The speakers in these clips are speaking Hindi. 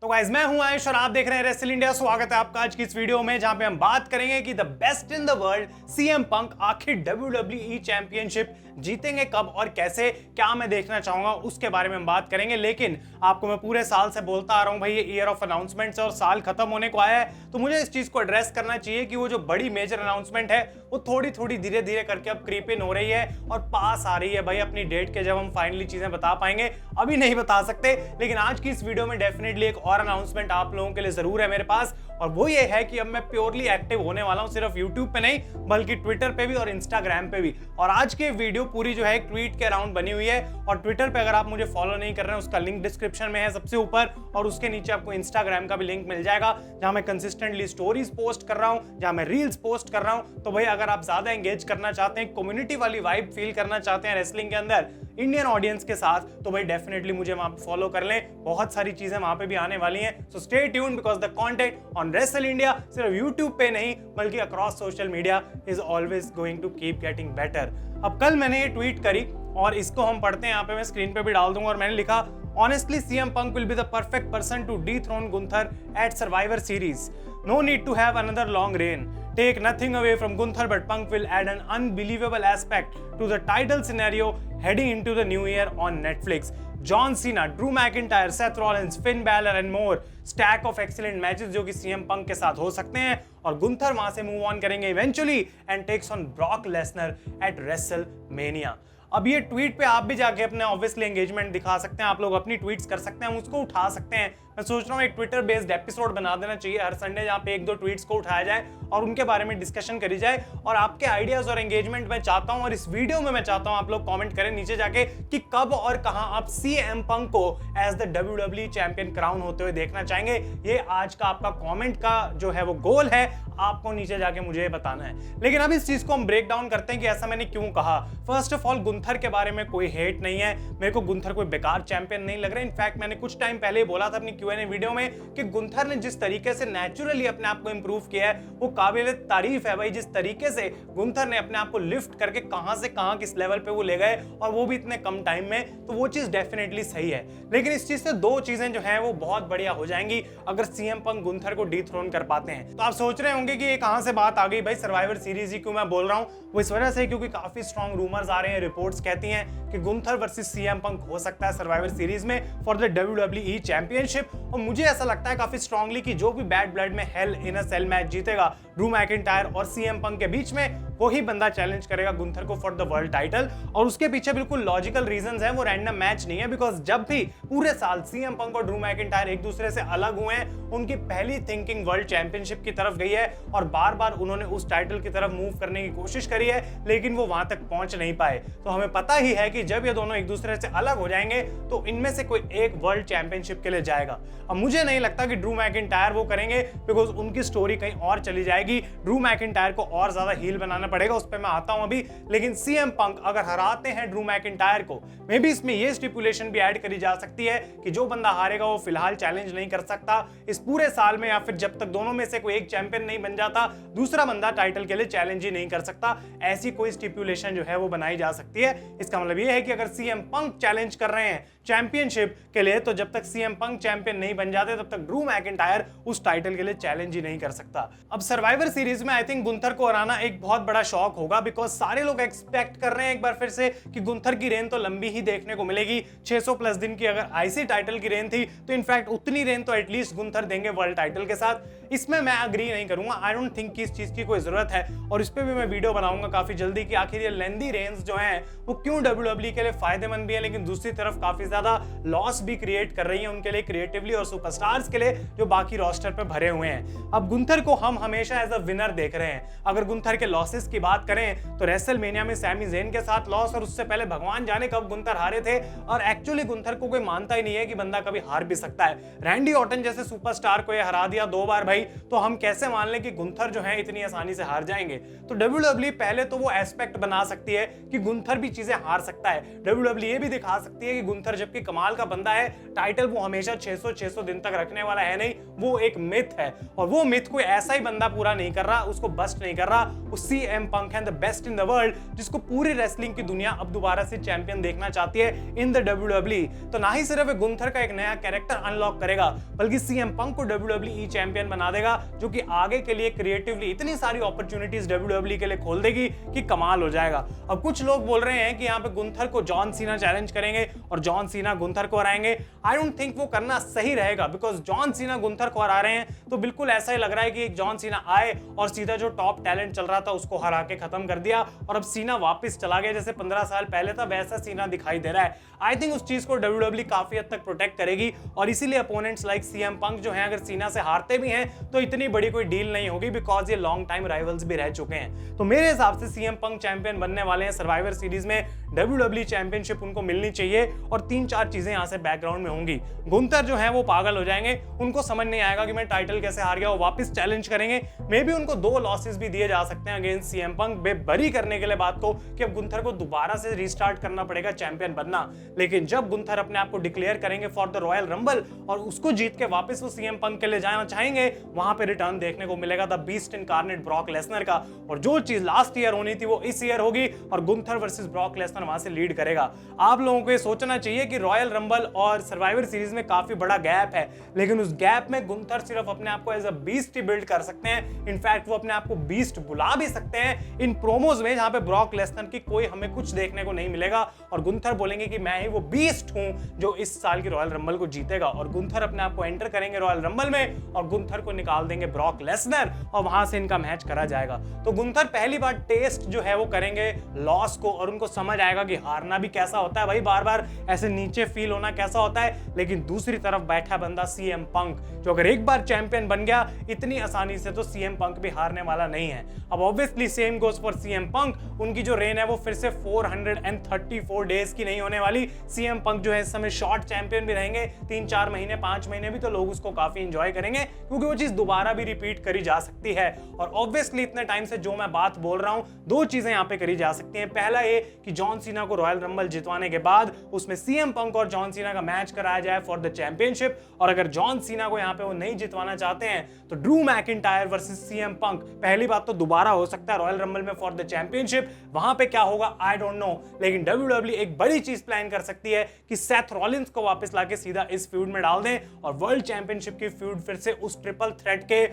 तो गाइस मैं हूं आयुष और आप देख रहे हैं रेसल इंडिया। स्वागत है आपका आज की इस वीडियो में जहां पे हम बात करेंगे कि the best in the world CM Punk आखिर WWE चैंपियनशिप जीतेंगे कब और कैसे, क्या मैं देखना चाहूंगा उसके बारे में हम बात करेंगे। लेकिन आपको मैं पूरे साल से बोलता आ रहा हूं भाई ये ईयर ऑफ अनाउंसमेंट्स है और साल खत्म होने को आया है, तो मुझे इस चीज को एड्रेस करना चाहिए कि वो जो बड़ी मेजर अनाउंसमेंट है वो थोड़ी थोड़ी धीरे धीरे करके अब क्रीप इन हो रही है और पास आ रही है भाई अपनी डेट के, जब हम फाइनली चीजें बता पाएंगे। अभी नहीं बता सकते, लेकिन आज की इस वीडियो में डेफिनेटली एक और अनाउंसमेंट आप लोगों के लिए जरूर है मेरे पास, और वो ये है कि अब मैं प्योरली एक्टिव होने वाला हूं, सिर्फ यूट्यूब पे नहीं बल्कि ट्विटर पे भी और इंस्टाग्राम पे भी। और आज की वीडियो पूरी जो है एक ट्वीट के अराउंड बनी हुई है, और ट्विटर पे अगर आप मुझे फॉलो नहीं कर रहे हैं उसका लिंक डिस्क्रिप्शन में है सबसे ऊपर, और उसके नीचे आपको इंस्टाग्राम का भी लिंक मिल जाएगा जहां मैं कंसिस्टेंटली स्टोरीज पोस्ट कर रहा हूं, जहां मैं रील्स पोस्ट कर रहा हूं। तो भाई अगर आप ज्यादा एंगेज करना चाहते हैं, कम्युनिटी वाली वाइब फील करना चाहते हैं रेसलिंग के अंदर इंडियन ऑडियंस के साथ, तो भाई डेफिनेटली मुझे वहां पे फॉलो कर लें। बहुत सारी चीजें वहां पे भी आने वाली हैं, so stay tuned because the content on Wrestle India सिर्फ यूट्यूब पे नहीं बल्कि across social media is always going to keep getting better. अब कल मैंने ये ट्वीट करी और इसको हम पढ़ते हैं, यहाँ पे मैं स्क्रीन पे भी डाल दूंगा, और मैंने लिखा Honestly, CM Punk will be the perfect person to dethrone Gunther at Survivor Series. No need to have another long reign. Take nothing away from Gunther, but Punk will add an unbelievable aspect to the title scenario heading into the new year on Netflix. John Cena, Drew McIntyre, Seth Rollins, Finn Balor and more. Stack of excellent matches जो कि CM Punk के साथ हो सकते हैं, और गुंथर वहां से मूव ऑन करेंगे eventually and takes on Brock Lesnar at WrestleMania. अब ये ट्वीट पे आप भी जाके अपने ऑब्वियसली एंगेजमेंट दिखा सकते हैं, आप लोग अपनी ट्वीट्स कर सकते हैं, हम उसको उठा सकते हैं। मैं सोच रहा हूँ एक ट्विटर बेस्ड एपिसोड बना देना चाहिए हर संडे, जहाँ पे एक दो ट्वीट्स को उठाया जाए और उनके बारे में डिस्कशन करी जाए, और आपके आइडियाज और एंगेजमेंट मैं चाहता हूँ। और इस वीडियो में मैं चाहता हूँ आप लोग कमेंट करें नीचे जाके कि कब और कहां आप सीएम पंक को as the WWE champion crown होते हुए देखना चाहेंगे। ये आज का आपका कमेंट का जो है वो गोल है, आपको नीचे जाके मुझे बताना है। लेकिन अब इस चीज को हम ब्रेक डाउन करते हैं कि ऐसा मैंने क्यों कहा। फर्स्ट ऑफ ऑल, गुंथर के बारे में कोई हेट नहीं है, मेरे को गुंथर कोई बेकार चैंपियन नहीं लग रहा है। इनफैक्ट मैंने कुछ टाइम पहले बोला था अपनी Q&A वीडियो में कि गुंथर ने जिस तरीके से नेचुरली अपने आप को इंप्रूव किया है वो काबिल तारीफ है भाई। जिस तरीके से गुंथर ने अपने आप को लिफ्ट करके कहां से कहां किस लेवल पे वो ले गए, और वो भी इतने कम टाइम में, तो वो चीज डेफिनेटली सही है। लेकिन इस चीज से दो चीजें जो है वो बहुत बढ़िया हो जाएंगी अगर सीएम पंक गुंथर को डिथ्रोन कर पाते हैं। तो आप सोच रहे होंगे कि ये कहां से बात आ गई भाई, सर्वाइवर सीरीज ही क्यों मैं बोल रहा हूं। वो इस वजह से क्योंकि काफी स्ट्रॉन्ग रूमर्स आ रहे हैं, रिपोर्ट्स कहती हैं कि गुंथर वर्सेस सीएम पंक हो सकता है सर्वाइवर सीरीज में फॉर द WWE चैंपियनशिप। और मुझे ऐसा लगता है काफी स्ट्रांगली कि जो भी बैड ब्लड में हेल इन अ सेल मैच जीतेगा ड्रू मैकिंटायर और सीएम पंक के बीच में, वही बंदा चैलेंज करेगा गुंथर को फॉर द वर्ल्ड टाइटल। और उसके पीछे बिल्कुल लॉजिकल रीजंस हैं, वो रैंडम मैच नहीं है, बिकॉज जब भी पूरे साल सीएम पंक और ड्रू मैकिंटायर एक दूसरे से अलग हुए हैं, उनकी पहली थिंकिंग वर्ल्ड चैंपियनशिप की तरफ गई है, और बार बार उन्होंने उस टाइटल की तरफ मूव करने की कोशिश करी है, लेकिन वो वहां तक पहुंच नहीं पाए। तो हमें पता ही है कि जब ये दोनों एक दूसरे से अलग हो जाएंगे तो इनमें से कोई एक वर्ल्ड चैंपियनशिप के लिए जाएगा। अब मुझे नहीं लगता कि ड्रू मैकिंटायर वो करेंगे, बिकॉज उनकी स्टोरी कहीं और चली जाएगी। ड्रू मैकिंटायर को और ज्यादा हील बनाना पड़ेगा, उस पर मैं आता हूं अभी। लेकिन सीएम पंक अगर हराते हैं ड्रू मैकिंटायर को, मे बी इसमें ये स्टिपुलेशन भी ऐड करी जा सकती है कि जो बंदा हारेगा वो फिलहाल चैलेंज नहीं कर सकता इस पूरे साल में, या फिर जब तक दोनों में से कोई एक चैंपियन नहीं बन जाता दूसरा बंदा टाइटल के लिए चैलेंज ही नहीं कर सकता। ऐसी कोई स्टिपुलेशन जो है वो बनाई जा सकती है। इसका मतलब ये है कि अगर सीएम पंक चैलेंज कर रहे हैं चैंपियनशिप के लिए, तो जब तक सीएम पंक चैंपियन नहीं बन जाते तब तक ड्रू मैकिंटायर उस टाइटल के लिए चैलेंज ही नहीं कर सकता। अब सर्वाइवर सीरीज में आई थिंक गुंथर को हराना एक बहुत बड़ा शॉक होगा, बिकॉज सारे लोग एक्सपेक्ट कर रहे हैं एक बार फिर से कि गुंथर की रेन तो लंबी ही देखने को मिलेगी। 600 प्लस दिन की अगर आईसी टाइटल की रेन थी, तो इनफैक्ट उतनी रेन तो एटलीस्ट गुंथर देंगे वर्ल्ड टाइटल के साथ। इसमें मैं अग्री नहीं करूंगा, आई डोंट थिंक कि इस चीज की कोई जरूरत है, और इस पे भी मैं वीडियो बनाऊंगा काफी जल्दी कि आखिर ये लेंदी रेंज जो है वो क्यों WWE के लिए फायदेमंद भी है, लेकिन दूसरी तरफ काफी ज्यादा लॉस भी क्रिएट कर रही है उनके लिए क्रिएटिवली और सुपरस्टार्स के लिए जो बाकी रोस्टर पे भरे हुए हैं। अब गुंथर को हम हमेशा एज अ विनर देख रहे हैं। अगर गुंथर के लॉसेस की बात करें तो रेसलमेनिया में सैमी ज़ेन के साथ लॉस, और उससे पहले भगवान जाने कब गुंथर हारे थे, और एक्चुअली गुंथर को कोई मानता ही नहीं है कि बंदा कभी हार भी सकता है। रैंडी ऑर्टन जैसे सुपरस्टार को ये हरा दिया 2 बार भाई, तो हम कैसे मान लें कि गुंथर जो है इतनी आसानी से हार जाएंगे। तो WWE पहले तो वो एस्पेक्ट बना सकती है कि गुंथर भी चीजें हार सकता है। WWE ये भी दिखा सकती है कि गुंथर जबकि कमाल का बंदा है, टाइटल वो हमेशा 600 दिन तक रखने वाला है नहीं, वो एक मिथ है, और वो मिथ कोई ऐसा ही बंदा पूरा नहीं कर रहा, उसको बस्ट नहीं कर रहा, उस सीएम पंक हैं the best in the world, जिसको पूरी रेसलिंग की दुनिया अब दोबारा से चैंपियन देखना चाहती है इन द डब्ल्यूडब्ल्यूई। तो ना ही सिर्फ गुंथर का एक नया कैरेक्टर अनलॉक करेगा, बल्कि सीएम पंक को डब्ल्यूडब्ल्यूई चैंपियन बना देगा, जो कि आगे के लिए क्रिएटिवली इतनी सारी अपॉर्चुनिटीज डब्ल्यूडब्ल्यूई के लिए खोल देगी कि कमाल हो जाएगा। अब कुछ लोग बोल रहे हैं कि यहाँ पे गुंथर को जॉन सीना चैलेंज करेंगे और जॉन सीना गुंथर को हराएंगे। आई डोंट थिंक वो करना सही रहेगा, बिकॉज जॉन सीना गुंथर को हरा रहे हैं तो बिल्कुल ऐसा ही लग रहा है कि जॉन सीना आए और सीधा जो टॉप टैलेंट चल रहा था उसको हरा के खत्म कर दिया और अब सीना वापस चला गया, जैसे 15 साल पहले था वैसा सीना दिखाई दे रहा है। आई थिंक उस चीज को डब्ल्यूडब्ल्यूई काफी हद तक प्रोटेक्ट करेगी और इसीलिए अपोनेंट्स लाइक सीएम पंक जो हैं अगर सीना से हारते भी हैं तो इतनी बड़ी कोई डील नहीं होगी, बिकॉज ये लॉन्ग टाइम राइवल्स भी रह चुके हैं। तो मेरे हिसाब से सीएम पंक चैंपियन बनने वाले हैं सर्वाइवर सीरीज में, डब्ल्यूडब्ल्यूई चैंपियनशिप उनको मिलनी चाहिए और 3-4 चीजें यहां से बैकग्राउंड में होंगी। गुंथर जो है वो पागल हो जाएंगे, उनको समझ नहीं आएगा कि मैं टाइटल कैसे हार गया, वो वापस चैलेंज करेंगे। मे बी उनको 2 लॉसेस भी दिए जा सकते हैं अगेंस्ट सीएम पंक, बेबरी करने के लिए बात को कि अब गुंथर को दोबारा से रीस्टार्ट करना पड़ेगा चैंपियन बनना। लेकिन जब गुंथर अपने आप को डिक्लेयर करेंगे फॉर द रॉयल रंबल और उसको जीत के वापस वो सीएम पंक के लिए जाना चाहेंगे, वहां पे रिटर्न देखने को मिलेगा the beast incarnate Brock Lesnar का। और जो चीज लास्ट ईयर होनी थी वो इस ईयर होगी और गुंथर वर्सेस ब्रॉक लेसनर वहां से लीड करेगा। आप लोगों को ये सोचना चाहिए कि रॉयल रंबल और सर्वाइवर सीरीज में काफी बड़ा गैप है, लेकिन उस गैप में गुंथर सिर्फ अपने आप को एज अ बीस्ट ही बिल्ड कर सकते हैं। इनफैक्ट वो अपने आप को बीस्ट बुला भी सकते हैं इन प्रोमोज में, जहां पे ब्रॉक लेसनर की कोई हमें कुछ देखने को नहीं मिलेगा और गुंथर बोलेंगे कि मैं ही वो बीस्ट हूं जो इस साल की रॉयल रंबल को जीतेगा। और गुंथर अपने आप को एंटर करेंगे रॉयल रंबल में और गुंथर को निकाल देंगे ब्रॉक लेसनर और वहां से इनका मैच करा जाएगा। तो गुंथर पहली बार टेस्ट जो है वो करेंगे लॉस को और उनको समझ आएगा कि हारना भी कैसा होता है भाई, बार बार ऐसे नीचे फील होना कैसा होता है। लेकिन दूसरी तरफ बैठा बंदा सीएम पंक, जो अगर एक बार चैंपियन बन गया इतनी आसानी से तो सीएम पंक भी हारने वाला नहीं है। अब obviously same goes for CM Punk, उनकी जो रेन है वो फिर से 434 डेज की नहीं होने वाली। सीएम पंक जो है इस समय शॉर्ट चैंपियन भी रहेंगे, 3-4 महीने 5 महीने भी, तो लोग उसको काफी एंजॉय करेंगे क्योंकि वो चीज दोबारा भी रिपीट करी जा सकती है। और ऑब्वियसली इतने टाइम से जो मैं बात बोल रहा हूं, 2 चीजें यहाँ पे करी जा सकती हैं। पहला ये कि जॉन सीना को रॉयल रंबल जितवाने के बाद उसमें सीएम पंक और जॉन सीना का मैच कराया जाए फॉर द चैंपियनशिप, और अगर जॉन सीना को यहाँ पे वो नहीं जितवाना चाहते हैं तो Drew McIntyre versus CM Punk पहली बात तो दोबारा हो सकता है रॉयल रंबल में फॉर द चैंपियनशिप। वहां पे क्या होगा आई डोंट नो, लेकिन डब्ल्यूडब्ल्यूई एक बड़ी चीज प्लान कर सकती है कि सेथ रॉलिंस को वापस लाके सीधा इस फ्यूड में डाल दें और वर्ल्ड चैंपियनशिप की फ्यूड फिर से उस ट्रिपल थ्रेट के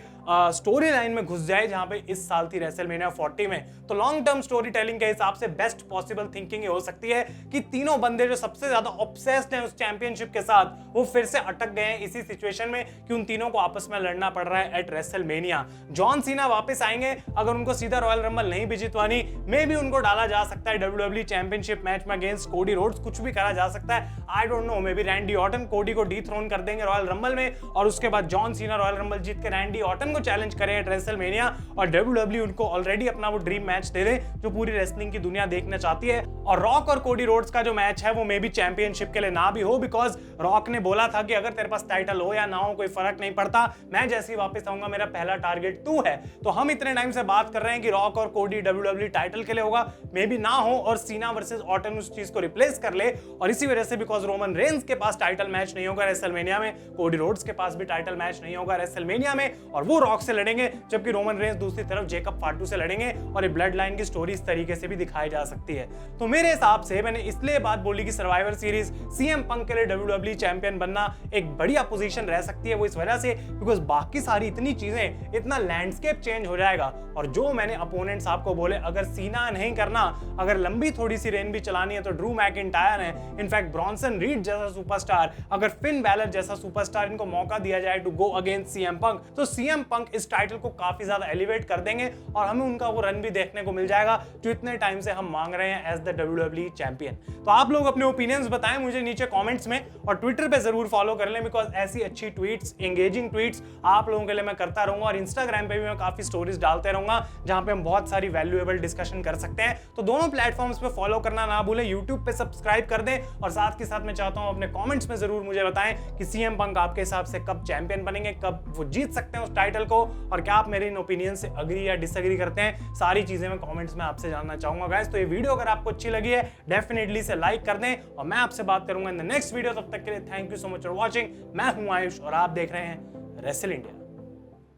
स्टोरी लाइन में घुस जाए जहां पे इस साल थी रेसलमेनिया 40 में। तो लॉन्ग टर्म स्टोरी टेलिंग के हिसाब से बेस्ट पॉसिबल थिंकिंग ये हो सकती है कि तीनों बंदे जो सबसे ज्यादा ऑब्सेस्ड हैं उस चैंपियनशिप के साथ, वो फिर से अटक गए हैं इसी सिचुएशन में कि उन तीनों को आपस में लड़ना पड़ रहा है एट रेसलमेनिया। जॉन सीना वापस आएंगे, अगर उनको सीधा रॉयल रंबल नहीं भी जितवानी, मे भी उनको डाला जा सकता है डब्ल्यूडब्ल्यूई चैंपियनशिप मैच में अगेंस्ट कोडी रोड्स, कुछ भी करा जा सकता है। I don't know, may be Randy Orton कोडी को डीथ्रोन कर देंगे रॉयल रंबल में और उसके बाद जॉन सीना रॉयल रंबल जीत के रैंडी ऑर्टन को चैलेंज करें एट रेसलमेनिया और डब्ल्यूडब्ल्यूई उनको ऑलरेडी अपना वो ड्रीम मैच दे दे जो पूरी रेसलिंग की दुनिया देखना चाहती है। और रॉक और कोडी रोड्स का जो मैच है वो मे बी चैंपियनशिप के लिए ना भी हो, बिकॉज रॉक ने बोला था कि अगर तेरे पास टाइटल हो या ना हो कोई फर्क नहीं पड़ता, मैं जैसे ही वापस आऊंगा मेरा पहला टारगेट तू है। तो हम इतने टाइम से बात कर रहे हैं कि रॉक और कोडी डब्ल्यूडब्ल्यूई टाइटल के लिए होगा, मे बी ना हो और सीना वर्सेस ऑर्टन उस चीज को रिप्लेस कर ले। और इसी वजह से बिकॉज रोमन रेंस के पास टाइटल मैच नहीं होगा रेसलमेनिया में, कोडी रोड्स के पास भी टाइटल मैच नहीं होगा रेसलमेनिया में और वो रॉक से लड़ेंगे, जबकि रोमन रेंस दूसरी तरफ जेकब फाटू से लड़ेंगे और ये ब्लड लाइन की स्टोरी इस तरीके से भी दिखाई जा सकती है। तो मेरे हिसाब से मैंने इसलिए बात बोली कि सर्वाइवर सीरीज सीएम पंक के लिए डब्ल्यूडब्ल्यूई चैंपियन बनना एक बढ़िया पोजीशन रह सकती है, वो इस वजह से बिकॉज बाकी सारी इतनी चीजें, इतना लैंडस्केप चेंज हो जाएगा। और जो मैंने अपोनेंट्स आपको बोले, अगर सीना नहीं करना, अगर लंबी थोड़ी सी रेन भी चलानी है तो ड्रू मैकिंटायर है, इनफैक्ट ब्रॉन्सन रीड जैसा सुपरस्टार, अगर फिन बैलर जैसा सुपरस्टार इनको मौका दिया जाए to go against CM Punk, तो सीएम पंक इस टाइटल को काफी ज्यादा एलिवेट कर देंगे और हमें उनका वो रन भी देखने को मिल जाएगा जो इतने टाइम से हम मांग रहे हैं एज द डब्ल्यूडब्ल्यूई चैंपियन। तो आप लोग अपने ओपिनियंस बताएं मुझे नीचे कमेंट्स में और ट्विटर पे जरूर फॉलो कर लें, बिकॉज ऐसी अच्छी ट्वीट्स, एंगेजिंग ट्वीट्स आप लोगों के लिए मैं करता रहूंगा और इंस्टाग्राम पे भी मैं काफी स्टोरीज डालते रहूंगा जहां पे हम बहुत सारी वैल्यूएबल डिस्कशन कर सकते हैं। तो दोनों प्लेटफॉर्म्स पे फॉलो करना ना भूलें, यूट्यूब पे सब्सक्राइब कर दें और साथ के साथ मैं चाहता हूं अपने कमेंट्स में जरूर मुझे बताएं कि सीएम पंक आपके हिसाब से कब चैंपियन बनेंगे, कब वो जीत सकते हैं उस टाइटल को, और क्या आप मेरे इन ओपिनियन से अग्री या डिसएग्री करते हैं। सारी चीजें मैं कमेंट्स में आपसे जानना चाहूंगा गाइस। तो ये वीडियो अगर आपको अच्छी लगी है डेफिनेटली से लाइक कर दें और मैं आपसे बात करूंगा इन द नेक्स्ट वीडियो। तब तक के लिए thank you so much for watching. मैं हूं आयुष और आप देख रहे हैं रेसल इंडिया।